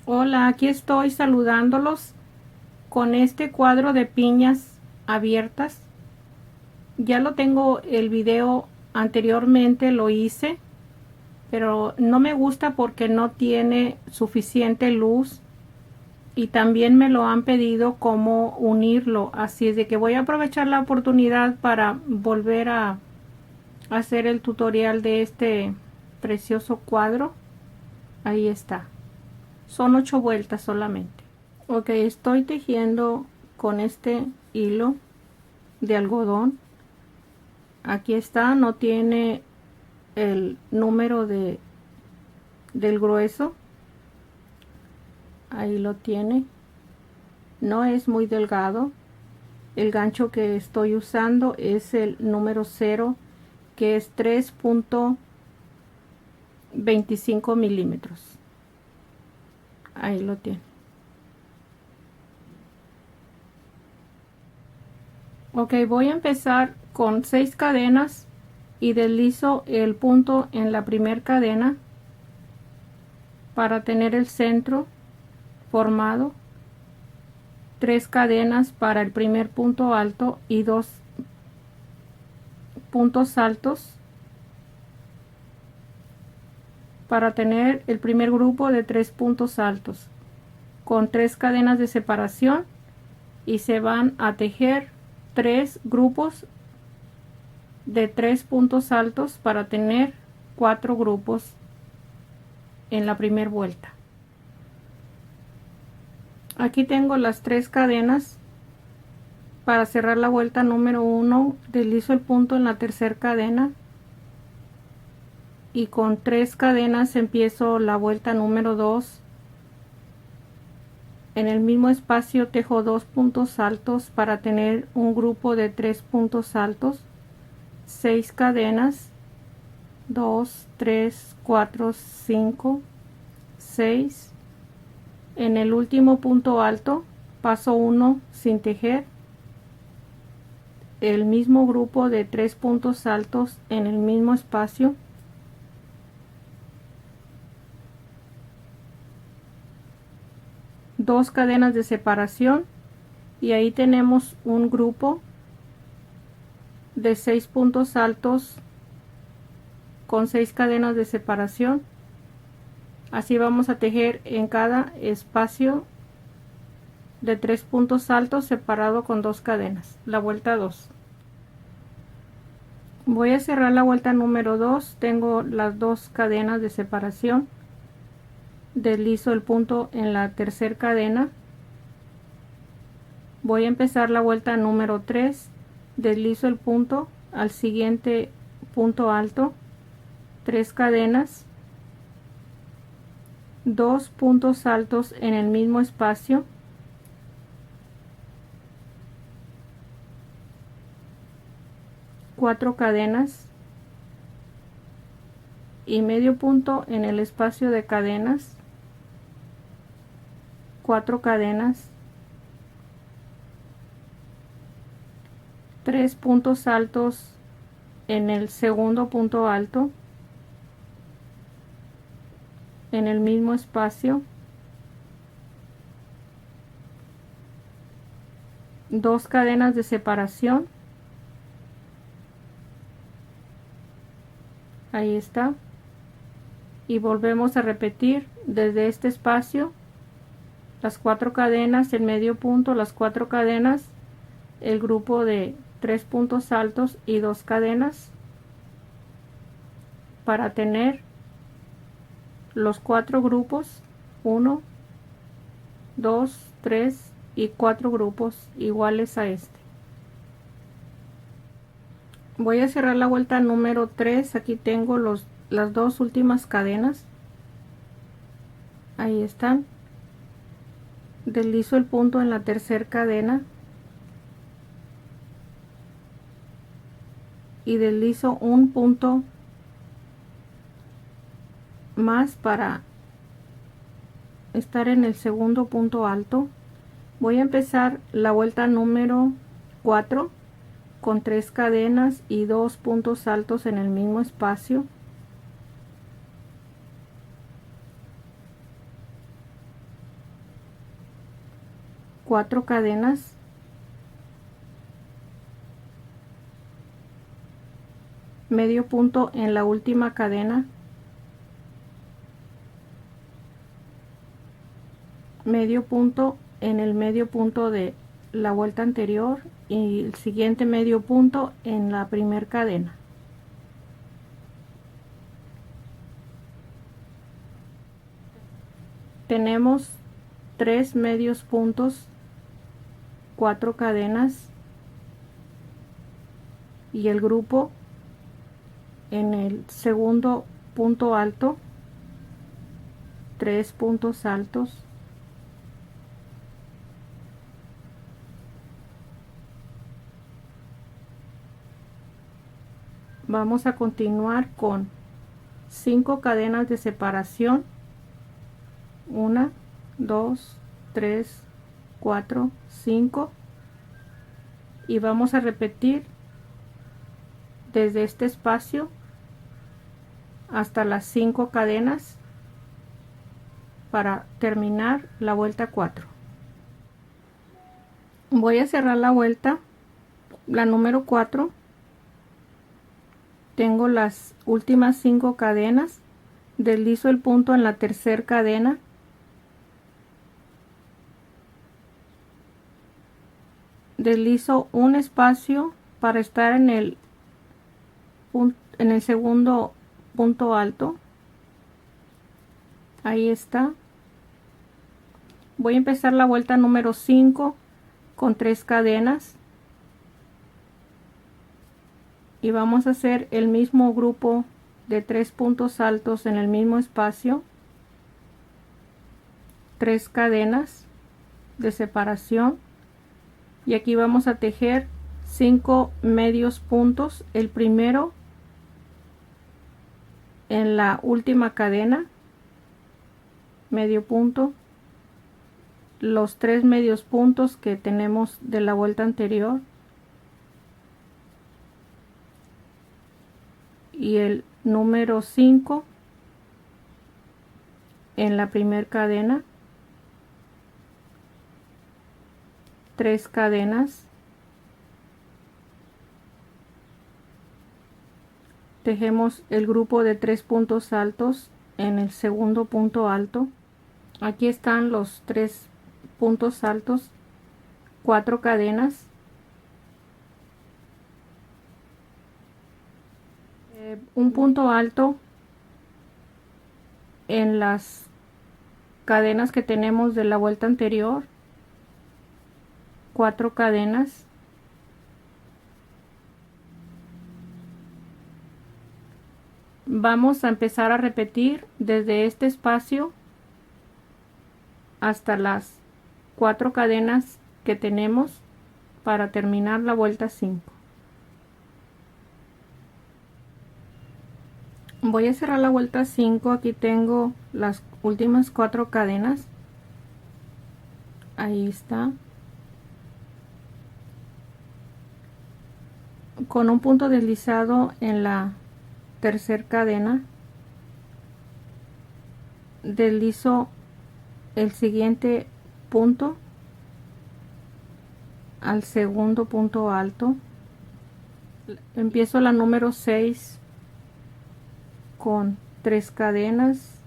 Hola, aquí estoy saludándolos con este cuadro de piñas abiertas. Ya lo tengo, el video anteriormente lo hice, pero no me gusta porque no tiene suficiente luz y también me lo han pedido cómo unirlo, así es de que voy a aprovechar la oportunidad para volver a hacer el tutorial de este precioso cuadro. Ahí está, son 8 vueltas solamente. Ok, estoy tejiendo con este hilo de algodón. Aquí está, no tiene el número del grueso. Ahí lo tiene. No es muy delgado. El gancho que estoy usando es el número 0, que es 3.25 milímetros. Ahí lo tiene. Ok, voy a empezar con 6 cadenas y deslizo el punto en la primera cadena para tener el centro formado, 3 cadenas para el primer punto alto y 2 puntos altos para tener el primer grupo de 3 puntos altos con 3 cadenas de separación, y se van a tejer 3 grupos de 3 puntos altos para tener 4 grupos en la primera vuelta. Aquí tengo las 3 cadenas. Para cerrar la vuelta número 1, deslizo el punto en la tercera cadena y con 3 cadenas empiezo la vuelta número 2. En el mismo espacio tejo 2 puntos altos para tener un grupo de 3 puntos altos, 6 cadenas, 2, 3, 4, 5, 6. En el último punto alto paso 1 sin tejer, el mismo grupo de 3 puntos altos en el mismo espacio, dos cadenas de separación, y ahí tenemos un grupo de 6 puntos altos con 6 cadenas de separación. Así vamos a tejer en cada espacio de 3 puntos altos separado con 2 cadenas, la vuelta 2. Voy a cerrar la vuelta número 2. Tengo las 2 cadenas de separación, deslizo el punto en la tercera cadena, voy a empezar la vuelta número 3, deslizo el punto al siguiente punto alto, 3 cadenas, 2 puntos altos en el mismo espacio, cuatro cadenas y medio punto en el espacio de cadenas, 4 cadenas, 3 puntos altos en el segundo punto alto, en el mismo espacio, 2 cadenas de separación, ahí está, y volvemos a repetir desde este espacio las 4 cadenas, el medio punto, las 4 cadenas, el grupo de 3 puntos altos y 2 cadenas para tener los 4 grupos, 1, 2, 3 y 4 grupos iguales a este. Voy a cerrar la vuelta número 3. Aquí tengo las dos últimas cadenas, ahí están, deslizo el punto en la tercera cadena y deslizo un punto más para estar en el segundo punto alto. Voy a empezar la vuelta número 4 con 3 cadenas y 2 puntos altos en el mismo espacio, 4 cadenas, medio punto en la última cadena, medio punto en el medio punto de la vuelta anterior y el siguiente medio punto en la primera cadena. Tenemos 3 medios puntos, 4 cadenas y el grupo en el segundo punto alto, 3 puntos altos, vamos a continuar con 5 cadenas de separación, 1, 2, 3, 4, 5, y vamos a repetir desde este espacio hasta las 5 cadenas para terminar la vuelta 4. Voy a cerrar la vuelta, la número 4. Tengo las últimas 5 cadenas, deslizo el punto en la tercera cadena, deslizo un espacio para estar en el segundo punto alto. Ahí está. Voy a empezar la vuelta número 5 con 3 cadenas y vamos a hacer el mismo grupo de 3 puntos altos en el mismo espacio, 3 cadenas de separación, y aquí vamos a tejer 5 medios puntos. El primero en la última cadena, medio punto, los 3 medios puntos que tenemos de la vuelta anterior y el número 5 en la primera cadena, 3 cadenas, tejemos el grupo de 3 puntos altos en el segundo punto alto. Aquí están los 3 puntos altos, 4 cadenas, un punto alto en las cadenas que tenemos de la vuelta anterior, 4 cadenas, vamos a empezar a repetir desde este espacio hasta las 4 cadenas que tenemos para terminar la vuelta 5. Voy a cerrar la vuelta 5. Aquí tengo las últimas 4 cadenas. Ahí está. Con un punto deslizado en la tercera cadena, deslizo el siguiente punto al segundo punto alto, empiezo la número 6 con 3 cadenas,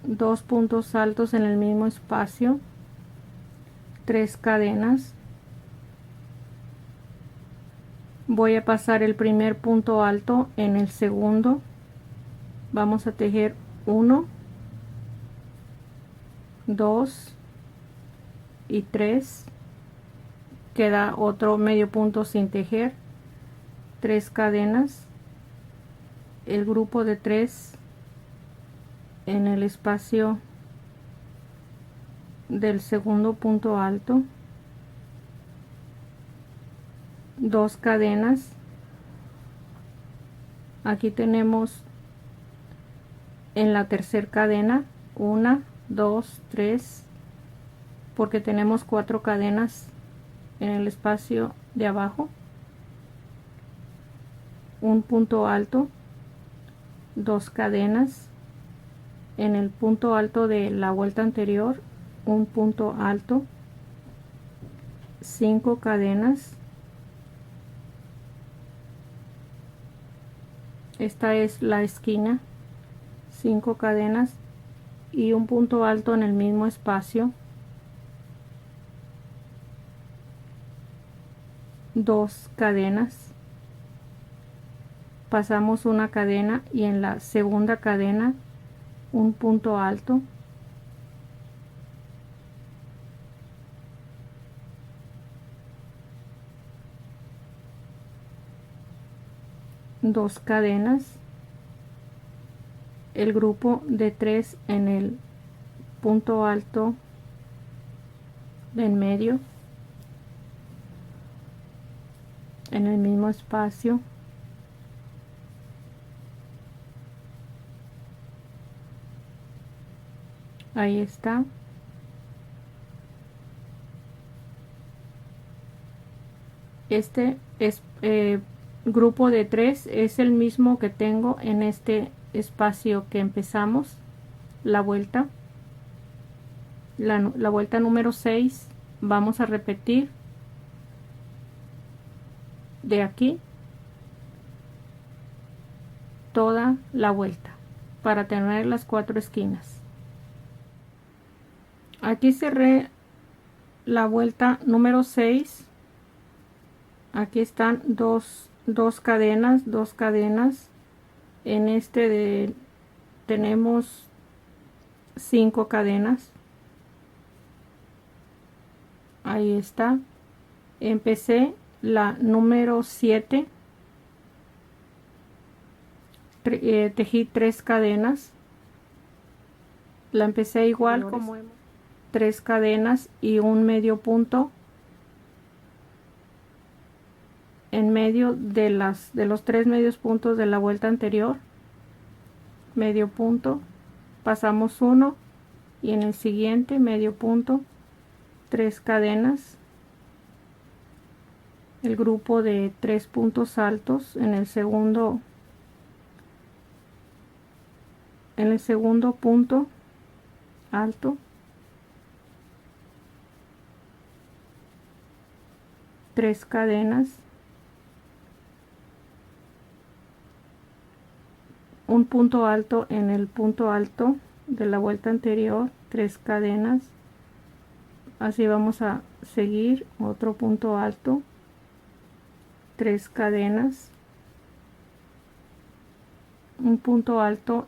2 puntos altos en el mismo espacio, 3 cadenas, voy a pasar el primer punto alto en el segundo, vamos a tejer 1, 2 y 3, queda otro medio punto sin tejer, 3 cadenas, el grupo de 3 en el espacio del segundo punto alto, 2 cadenas, aquí tenemos en la tercera cadena 1, 2, 3, porque tenemos 4 cadenas en el espacio de abajo, un punto alto, 2 cadenas, en el punto alto de la vuelta anterior, un punto alto, 5 cadenas. Esta es la esquina, 5 cadenas y un punto alto en el mismo espacio, 2 cadenas. Pasamos una cadena y en la segunda cadena un punto alto, 2 cadenas, el grupo de 3 en el punto alto de en medio, en el mismo espacio, ahí está. Este es grupo de 3 es el mismo que tengo en este espacio que empezamos la vuelta, la vuelta número 6. Vamos a repetir de aquí toda la vuelta para tener las 4 esquinas. Aquí cerré la vuelta número 6. Aquí están dos cadenas, en este tenemos 5 cadenas. Ahí está. Empecé la número 7, tejí 3 cadenas, la empecé igual como 3 cadenas y un medio punto en medio de los 3 medios puntos de la vuelta anterior, medio punto, pasamos uno y en el siguiente medio punto, 3 cadenas, el grupo de 3 puntos altos en el segundo punto alto, 3 cadenas, un punto alto en el punto alto de la vuelta anterior, 3 cadenas, así vamos a seguir, otro punto alto, 3 cadenas, un punto alto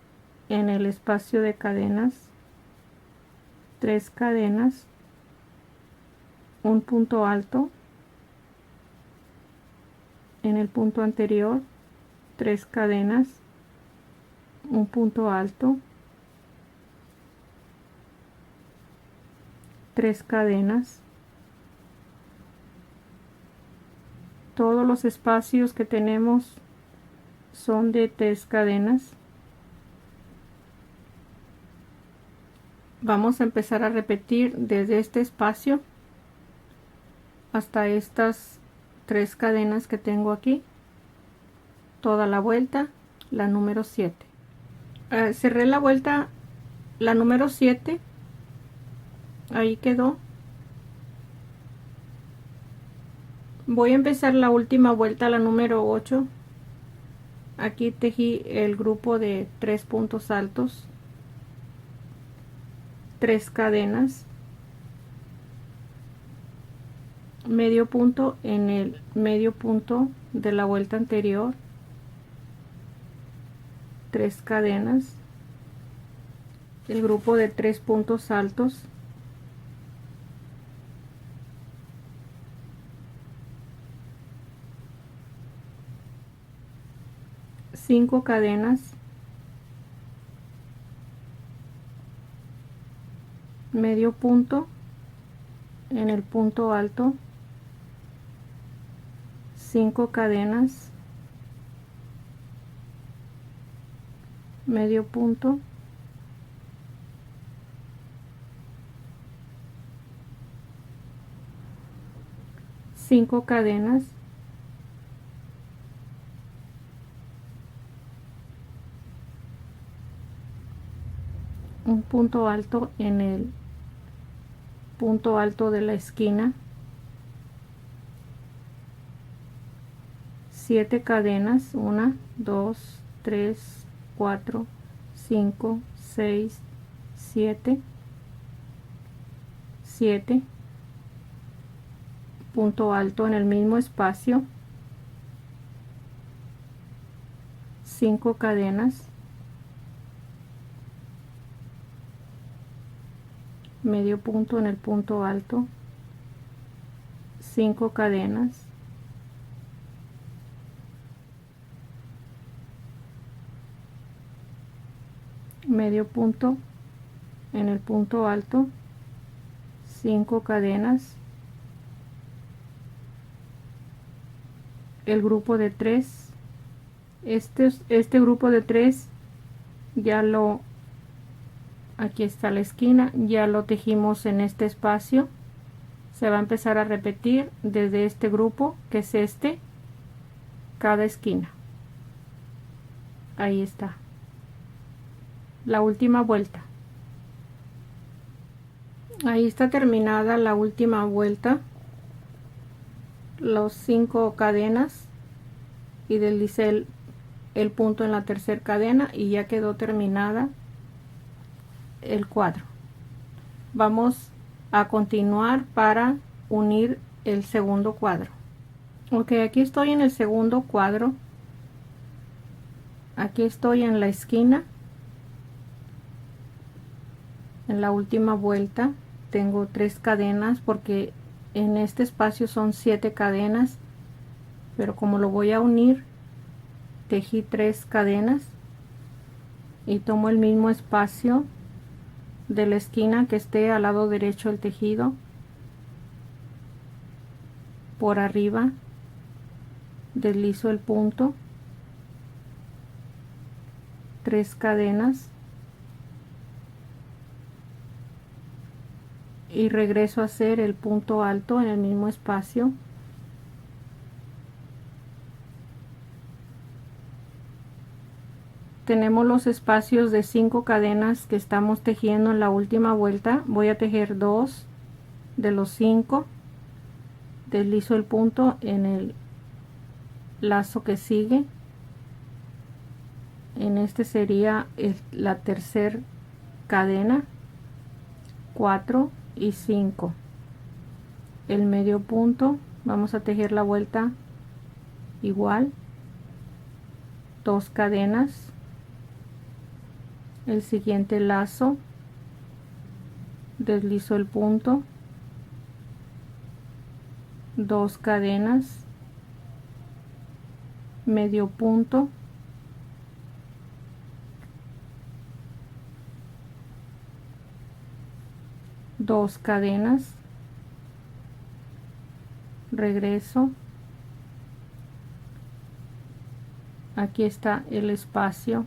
en el espacio de cadenas, 3 cadenas, un punto alto en el punto anterior, 3 cadenas, un punto alto, 3 cadenas. Todos los espacios que tenemos son de 3 cadenas. Vamos a empezar a repetir desde este espacio hasta estas 3 cadenas que tengo aquí, toda la vuelta, la número 7. Cerré la vuelta, la número 7, ahí quedó. Voy a empezar la última vuelta, la número 8. Aquí tejí el grupo de 3 puntos altos, 3 cadenas, medio punto en el medio punto de la vuelta anterior, 3 cadenas, el grupo de 3 puntos altos, 5 cadenas, medio punto en el punto alto, 5 cadenas, medio punto, cinco cadenas, un punto alto en el punto alto de la esquina, 7 cadenas, 1, 2, 3, 4, 5, 6, 7, 7, punto alto en el mismo espacio, 5 cadenas, medio punto en el punto alto, 5 cadenas, medio punto en el punto alto, 5 cadenas, el grupo de 3, este grupo de 3 ya lo, aquí está la esquina, ya lo tejimos en este espacio. Se va a empezar a repetir desde este grupo, que es este, cada esquina. Ahí está la última vuelta. Ahí está terminada la última vuelta, los 5 cadenas, y deslicé el punto en la tercera cadena y ya quedó terminada el cuadro. Vamos a continuar para unir el segundo cuadro. Ok, aquí estoy en el segundo cuadro. Aquí estoy en la esquina, en la última vuelta. Tengo 3 cadenas porque en este espacio son 7 cadenas, pero como lo voy a unir, tejí 3 cadenas y tomo el mismo espacio de la esquina que esté al lado derecho del tejido, por arriba deslizo el punto, 3 cadenas y regreso a hacer el punto alto en el mismo espacio. Tenemos los espacios de 5 cadenas que estamos tejiendo en la última vuelta. Voy a tejer 2 de los 5, deslizo el punto en el lazo que sigue. En este sería la tercera cadena, 4 y 5, el medio punto. Vamos a tejer la vuelta igual, 2 cadenas, el siguiente lazo, deslizo el punto, 2 cadenas, medio punto, dos cadenas, regreso, aquí está el espacio,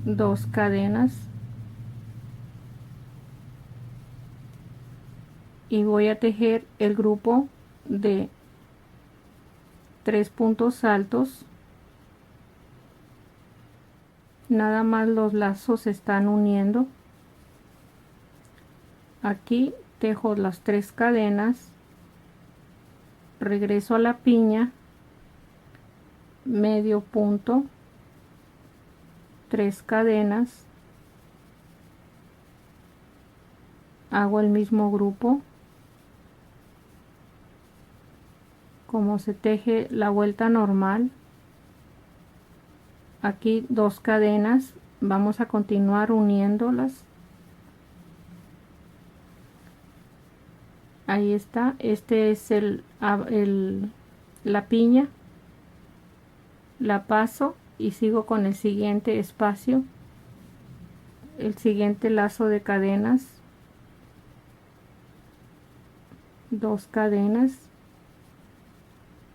dos cadenas y voy a tejer el grupo de 3 puntos altos. Nada más los lazos se están uniendo. Aquí tejo las 3 cadenas, regreso a la piña, medio punto, 3 cadenas, hago el mismo grupo como se teje la vuelta normal. Aquí 2 cadenas, vamos a continuar uniéndolas. Ahí está, este es la piña, la paso y sigo con el siguiente espacio, el siguiente lazo de cadenas, 2 cadenas,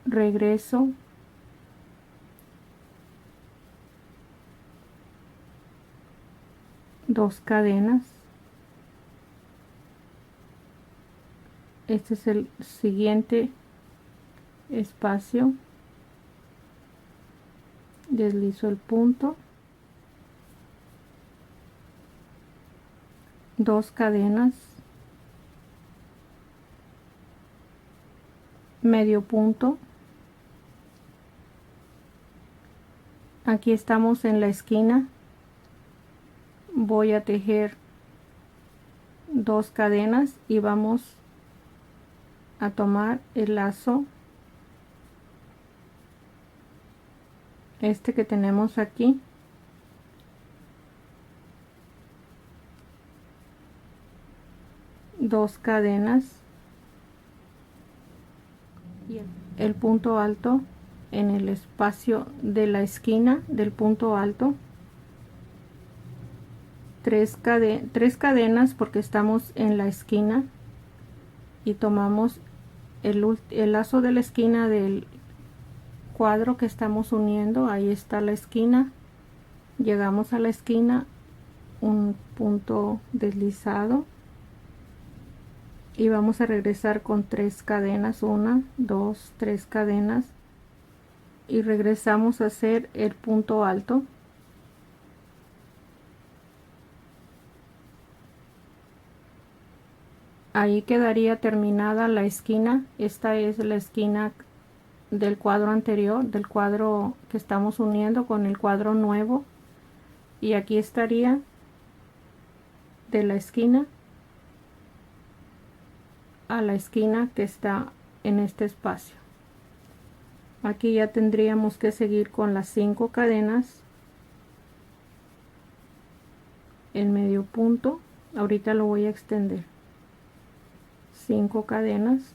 regreso, dos cadenas, este es el siguiente espacio, deslizo el punto, 2 cadenas, medio punto. Aquí estamos en la esquina, voy a tejer 2 cadenas y vamos a tomar el lazo este que tenemos aquí, dos cadenas y el punto alto en el espacio de la esquina del punto alto, 3 cadenas porque estamos en la esquina, y tomamos el lazo de la esquina del cuadro que estamos uniendo. Ahí está la esquina, llegamos a la esquina, un punto deslizado y vamos a regresar con 3 cadenas, 1, 2, 3 cadenas, y regresamos a hacer el punto alto. Ahí quedaría terminada la esquina. Esta es la esquina del cuadro anterior, del cuadro que estamos uniendo con el cuadro nuevo, y aquí estaría de la esquina a la esquina que está en este espacio. Aquí ya tendríamos que seguir con las 5 cadenas, el medio punto, ahorita lo voy a extender, 5 cadenas,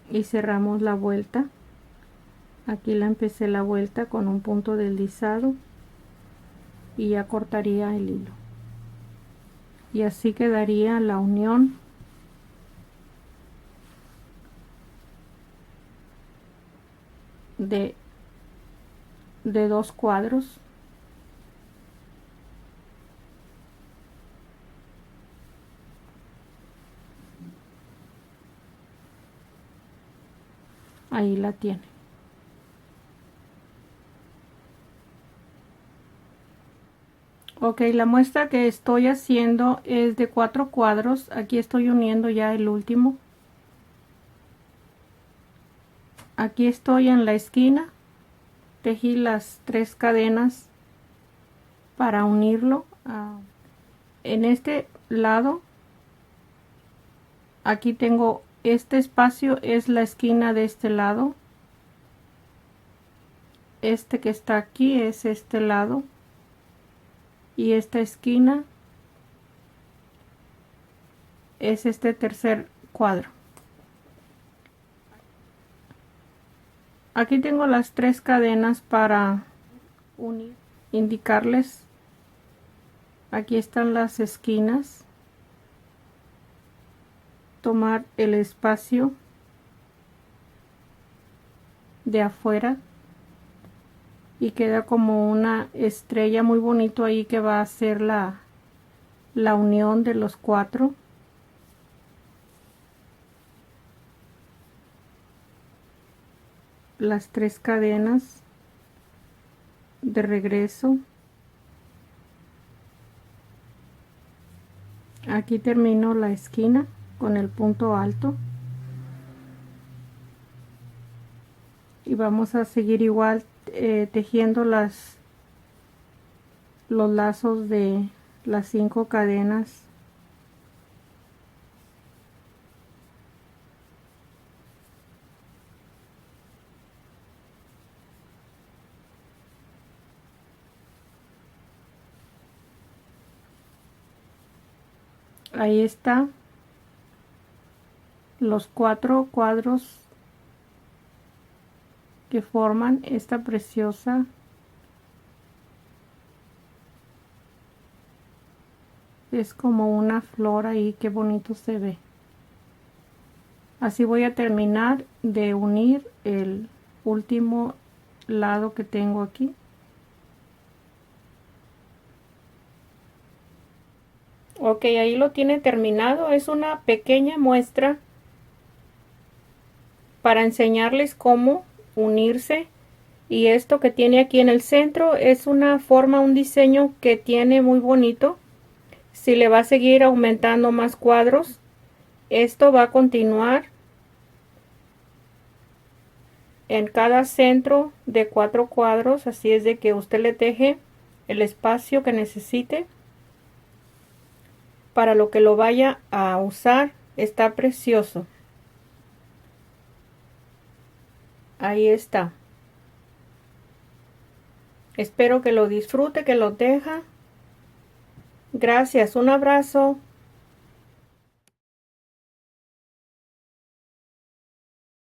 y cerramos la vuelta. Aquí la empecé la vuelta con un punto deslizado y ya cortaría el hilo, y así quedaría la unión de 2 cuadros. Ahí la tiene. Ok, la muestra que estoy haciendo es de 4 cuadros. Aquí estoy uniendo ya el último. Aquí estoy en la esquina, tejí las 3 cadenas para unirlo. En este lado, aquí tengo este espacio, es la esquina de este lado. Este que está aquí es este lado, y esta esquina es este tercer cuadro. Aquí tengo las 3 cadenas para unir, indicarles. Aquí están las esquinas, tomar el espacio de afuera y queda como una estrella muy bonito ahí, que va a ser la unión de los 4. Las 3 cadenas de regreso. Aquí termino la esquina con el punto alto y vamos a seguir igual tejiendo los lazos de las 5 cadenas. Ahí está los 4 cuadros que forman esta preciosa es como una flor ahí, qué bonito se ve. Así voy a terminar de unir el último lado que tengo aquí. Ok, ahí lo tiene terminado. Es una pequeña muestra para enseñarles cómo unirse. Y esto que tiene aquí en el centro es una forma, un diseño que tiene muy bonito. Si le va a seguir aumentando más cuadros, esto va a continuar en cada centro de 4 cuadros. Así es de que usted le deje el espacio que necesite para lo que lo vaya a usar. Está precioso. Ahí está. Espero que lo disfrute, que lo deja. Gracias, un abrazo.